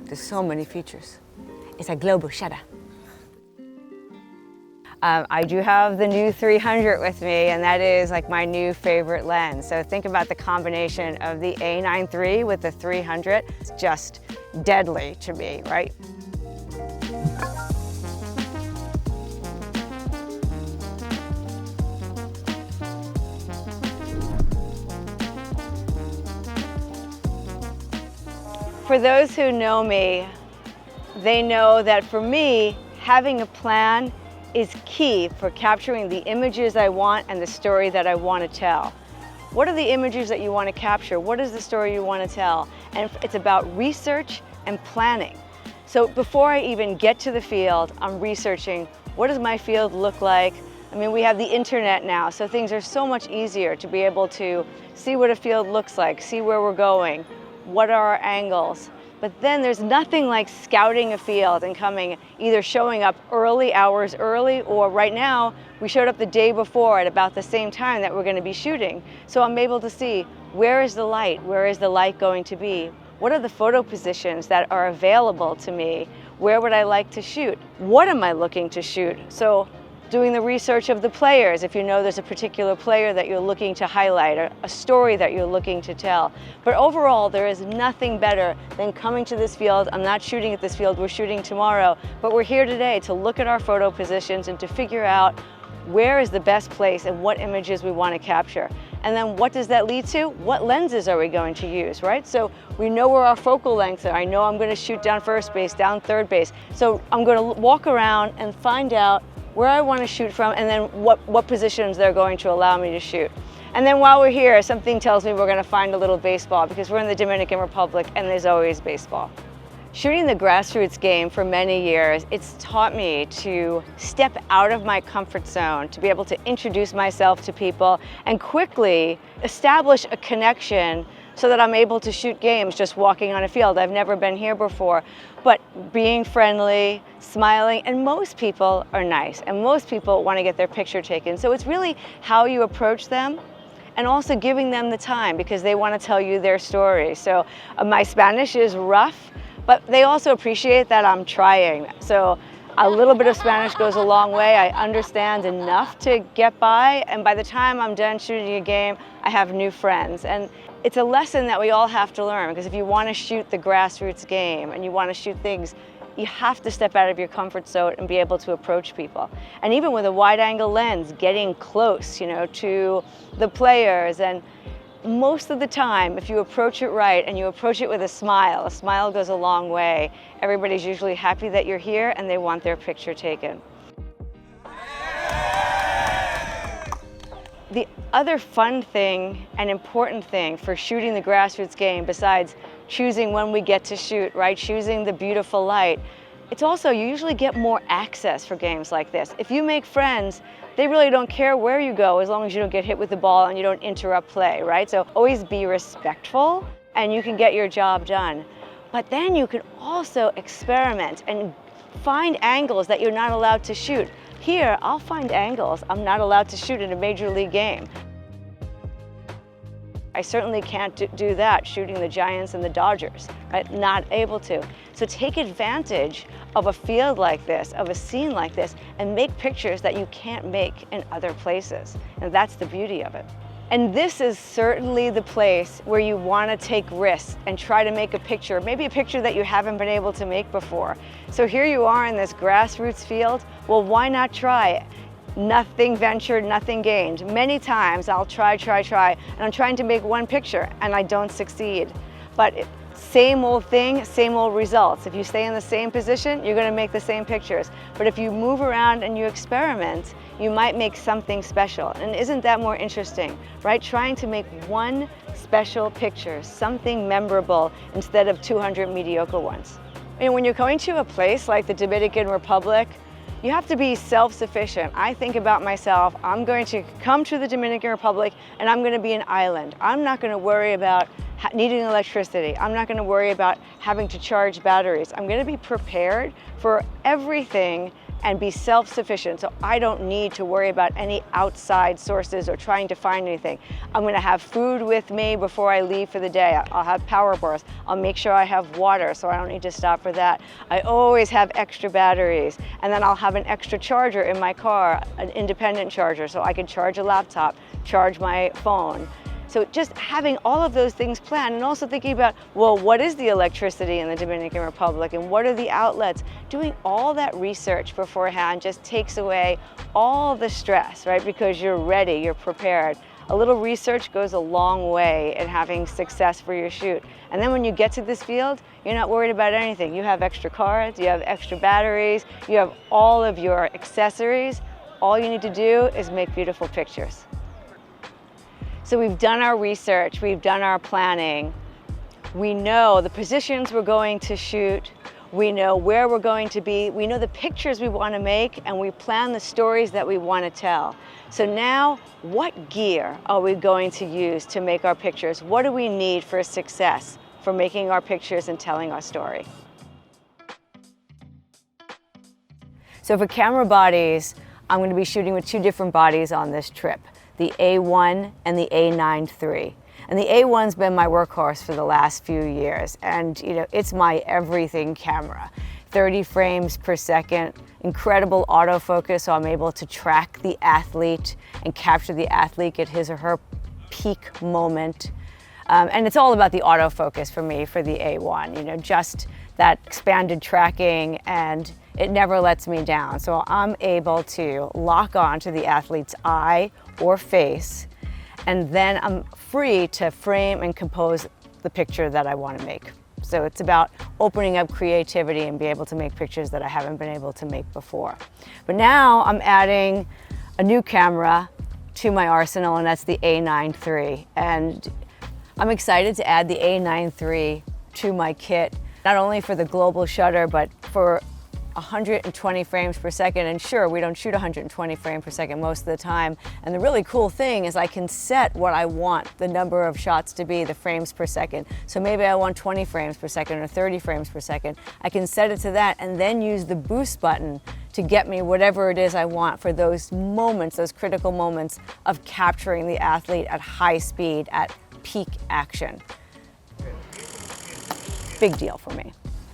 There's so many features. It's a global shutter. I do have the new 300 with me, and that is like my new favorite lens. So think about the combination of the A9 III with the 300. It's just deadly to me, right? For those who know me, they know that for me, having a plan is key for capturing the images I want and the story that I want to tell. What are the images that you want to capture? What is the story you want to tell? And it's about research and planning. So before I even get to the field, I'm researching, what does my field look like? I mean, we have the internet now, so things are so much easier to be able to see what a field looks like, see where we're going, what are our angles. But then there's nothing like scouting a field and either showing up early, hours early, or right now, we showed up the day before at about the same time that we're going to be shooting. So I'm able to see, where is the light? Where is the light going to be? What are the photo positions that are available to me? Where would I like to shoot? What am I looking to shoot? So doing the research of the players, if you know there's a particular player that you're looking to highlight, or a story that you're looking to tell. But overall, there is nothing better than coming to this field. I'm not shooting at this field, we're shooting tomorrow, but we're here today to look at our photo positions and to figure out where is the best place and what images we want to capture. And then what does that lead to? What lenses are we going to use, right? So we know where our focal lengths are. I know I'm going to shoot down first base, down third base. So I'm going to walk around and find out where I want to shoot from, and then what positions they're going to allow me to shoot. And then while we're here, something tells me we're going to find a little baseball, because we're in the Dominican Republic and there's always baseball. Shooting the grassroots game for many years, it's taught me to step out of my comfort zone, to be able to introduce myself to people and quickly establish a connection so that I'm able to shoot games just walking on a field. I've never been here before, but being friendly, smiling, and most people are nice, and most people want to get their picture taken. So it's really how you approach them, and also giving them the time, because they want to tell you their story. So my Spanish is rough, but they also appreciate that I'm trying. So a little bit of Spanish goes a long way. I understand enough to get by, and by the time I'm done shooting a game, I have new friends. And it's a lesson that we all have to learn, because if you want to shoot the grassroots game and you want to shoot things, you have to step out of your comfort zone and be able to approach people. And even with a wide-angle lens, getting close, to the players. And most of the time, if you approach it right and you approach it with a smile goes a long way. Everybody's usually happy that you're here and they want their picture taken. The other fun thing and important thing for shooting the grassroots game, besides choosing when we get to shoot, right, choosing the beautiful light, it's also you usually get more access for games like this. If you make friends, they really don't care where you go as long as you don't get hit with the ball and you don't interrupt play, right? So always be respectful and you can get your job done. But then you can also experiment and find angles that you're not allowed to shoot. Here, I'll find angles I'm not allowed to shoot in a major league game. I certainly can't do that shooting the Giants and the Dodgers, right? Not able to. So take advantage of a field like this, of a scene like this, and make pictures that you can't make in other places. And that's the beauty of it. And this is certainly the place where you want to take risks and try to make a picture, maybe a picture that you haven't been able to make before. So here you are in this grassroots field. Well, why not try it? Nothing ventured, nothing gained. Many times I'll try, and I'm trying to make one picture and I don't succeed. But same old thing, same old results. If you stay in the same position, you're going to make the same pictures. But if you move around and you experiment, you might make something special. And isn't that more interesting, right? Trying to make one special picture, something memorable, instead of 200 mediocre ones. When you're going to a place like the Dominican Republic, you have to be self-sufficient. I think about myself, I'm going to come to the Dominican Republic and I'm going to be an island. I'm not going to worry about needing electricity. I'm not going to worry about having to charge batteries. I'm going to be prepared for everything and be self-sufficient. So I don't need to worry about any outside sources or trying to find anything. I'm gonna have food with me before I leave for the day. I'll have power bars. I'll make sure I have water so I don't need to stop for that. I always have extra batteries. And then I'll have an extra charger in my car, an independent charger, so I can charge a laptop, charge my phone. So just having all of those things planned, and also thinking about, well, what is the electricity in the Dominican Republic and what are the outlets? Doing all that research beforehand just takes away all the stress, right? Because you're ready, you're prepared. A little research goes a long way in having success for your shoot. And then when you get to this field, you're not worried about anything. You have extra cards, you have extra batteries, you have all of your accessories. All you need to do is make beautiful pictures. So we've done our research, we've done our planning. We know the positions we're going to shoot, we know where we're going to be, we know the pictures we want to make, and we plan the stories that we want to tell. So now, what gear are we going to use to make our pictures? What do we need for success for making our pictures and telling our story? So for camera bodies, I'm going to be shooting with two different bodies on this trip, the A1 and the A9 III. And the A1's been my workhorse for the last few years, and it's my everything camera. 30 frames per second, incredible autofocus, so I'm able to track the athlete and capture the athlete at his or her peak moment. And it's all about the autofocus for me for the A1, just that expanded tracking, and it never lets me down. So I'm able to lock on to the athlete's eye or face, and then I'm free to frame and compose the picture that I want to make. So it's about opening up creativity and be able to make pictures that I haven't been able to make before. But now I'm adding a new camera to my arsenal, and that's the A9 III. And I'm excited to add the A9 III to my kit, not only for the global shutter, but for 120 frames per second. And sure, we don't shoot 120 frames per second most of the time. And the really cool thing is I can set what I want the number of shots to be, the frames per second. So maybe I want 20 frames per second or 30 frames per second. I can set it to that and then use the boost button to get me whatever it is I want for those moments, those critical moments of capturing the athlete at high speed, at peak action. Big deal for me.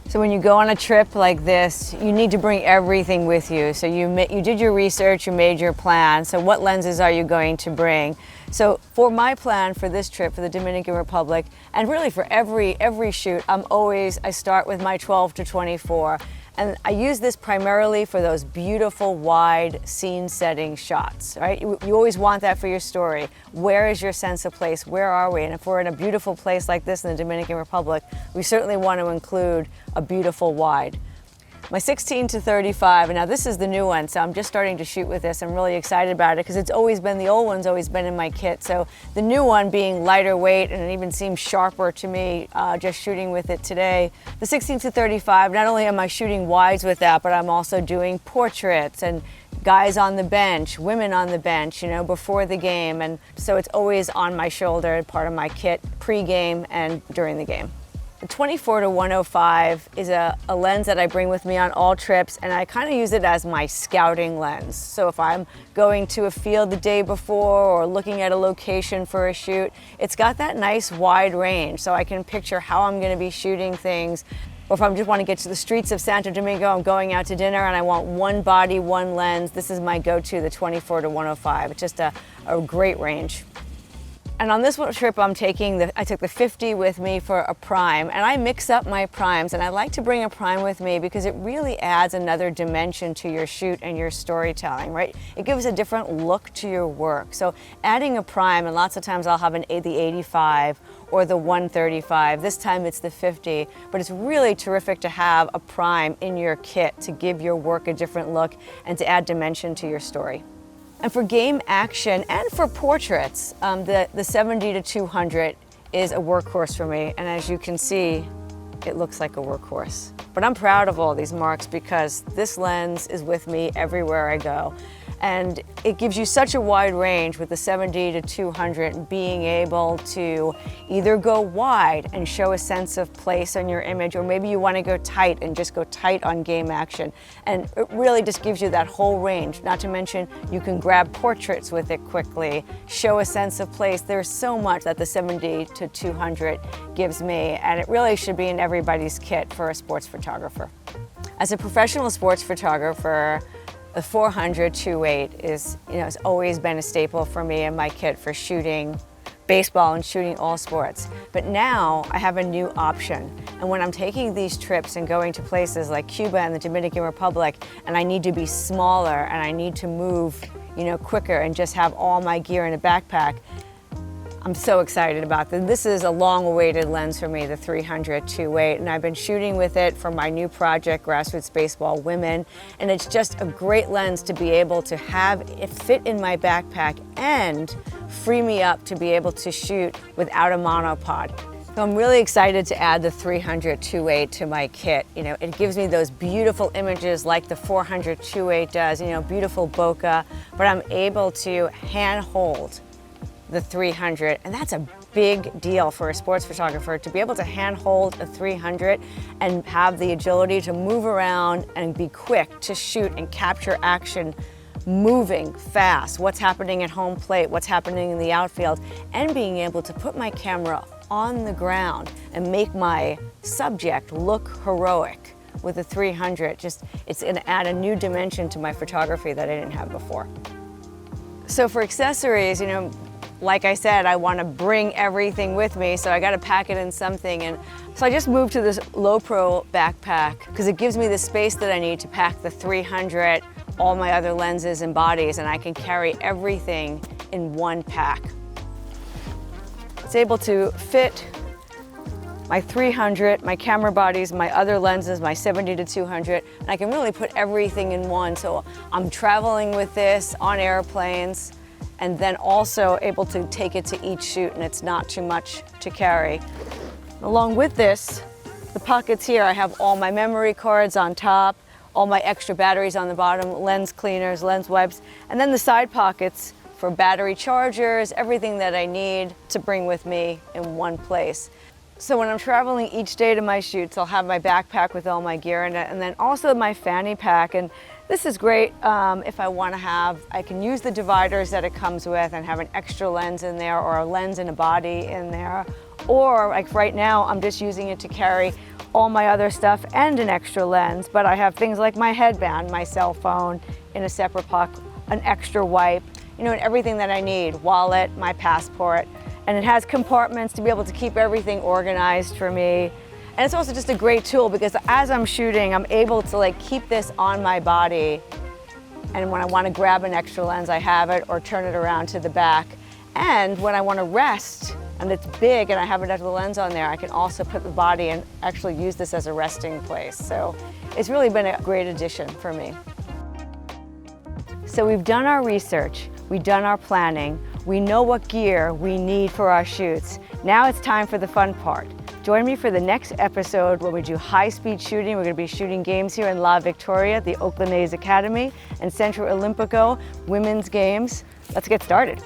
So when you go on a trip like this, you need to bring everything with you. So you did your research, you made your plan. So what lenses are you going to bring? So for my plan for this trip, for the Dominican Republic, and really for every shoot, I start with my 12 to 24. And I use this primarily for those beautiful, wide, scene-setting shots, right? You always want that for your story. Where is your sense of place? Where are we? And if we're in a beautiful place like this in the Dominican Republic, we certainly want to include a beautiful wide. My 16 to 35, and now this is the new one, so I'm just starting to shoot with this. I'm really excited about it because it's always been, the old one's always been in my kit. So the new one being lighter weight, and it even seems sharper to me just shooting with it today. The 16 to 35, not only am I shooting wides with that, but I'm also doing portraits and guys on the bench, women on the bench, before the game. And so it's always on my shoulder, part of my kit, pre-game and during the game. The 24 to 105 is a lens that I bring with me on all trips, and I kind of use it as my scouting lens. So if I'm going to a field the day before or looking at a location for a shoot, it's got that nice wide range, so I can picture how I'm going to be shooting things. Or if I just want to get to the streets of Santo Domingo, I'm going out to dinner and I want one body, one lens, this is my go-to, the 24 to 105. It's just a great range. And on this trip, I took the 50 with me for a prime, and I mix up my primes, and I like to bring a prime with me because it really adds another dimension to your shoot and your storytelling, right? It gives a different look to your work. So adding a prime, and lots of times I'll have the 85 or the 135. This time it's the 50, but it's really terrific to have a prime in your kit to give your work a different look and to add dimension to your story. And for game action and for portraits, the 70 to 200 is a workhorse for me. And as you can see, it looks like a workhorse. But I'm proud of all these marks because this lens is with me everywhere I go. And it gives you such a wide range with the 70 to 200, being able to either go wide and show a sense of place on your image, or maybe you want to go tight and just go tight on game action. And it really just gives you that whole range. Not to mention, you can grab portraits with it quickly, show a sense of place. There's so much that the 70 to 200 gives me, and it really should be in everybody's kit for a sports photographer. As a professional sports photographer, the 400-2.8 is, has always been a staple for me in my kit for shooting baseball and shooting all sports. But now I have a new option. And when I'm taking these trips and going to places like Cuba and the Dominican Republic, and I need to be smaller and I need to move, quicker and just have all my gear in a backpack, I'm so excited about this. This is a long-awaited lens for me, the 300-2.8, and I've been shooting with it for my new project, Grassroots Baseball Women, and it's just a great lens to be able to have it fit in my backpack and free me up to be able to shoot without a monopod. So I'm really excited to add the 300-2.8 to my kit. It gives me those beautiful images like the 400-2.8 does, beautiful bokeh, but I'm able to hand hold the 300, and that's a big deal for a sports photographer, to be able to hand hold a 300 and have the agility to move around and be quick to shoot and capture action moving fast, what's happening at home plate, what's happening in the outfield, and being able to put my camera on the ground and make my subject look heroic with a 300. It's gonna add a new dimension to my photography that I didn't have before. So for accessories, like I said, I want to bring everything with me, so I got to pack it in something. And so I just moved to this low pro backpack because it gives me the space that I need to pack the 300, all my other lenses and bodies, and I can carry everything in one pack. It's able to fit my 300, my camera bodies, my other lenses, my 70 to 200, and I can really put everything in one. So I'm traveling with this on airplanes, and then also able to take it to each shoot, and it's not too much to carry. Along with this, the pockets here, I have all my memory cards on top, all my extra batteries on the bottom, lens cleaners, lens wipes, and then the side pockets for battery chargers, everything that I need to bring with me in one place. So when I'm traveling each day to my shoots, I'll have my backpack with all my gear in it, and then also my fanny pack. And this is great if I can use the dividers that it comes with and have an extra lens in there, or a lens and a body in there. Or like right now, I'm just using it to carry all my other stuff and an extra lens, but I have things like my headband, my cell phone in a separate pocket, an extra wipe, and everything that I need, wallet, my passport. And it has compartments to be able to keep everything organized for me. And it's also just a great tool because as I'm shooting, I'm able to keep this on my body. And when I want to grab an extra lens, I have it, or turn it around to the back. And when I want to rest, and it's big and I have an extra lens on there, I can also put the body and actually use this as a resting place. So it's really been a great addition for me. So we've done our research, we've done our planning, we know what gear we need for our shoots. Now it's time for the fun part. Join me for the next episode where we do high-speed shooting. We're going to be shooting games here in La Victoria, the Oakland A's Academy, and Centro Olimpico Women's Games. Let's get started.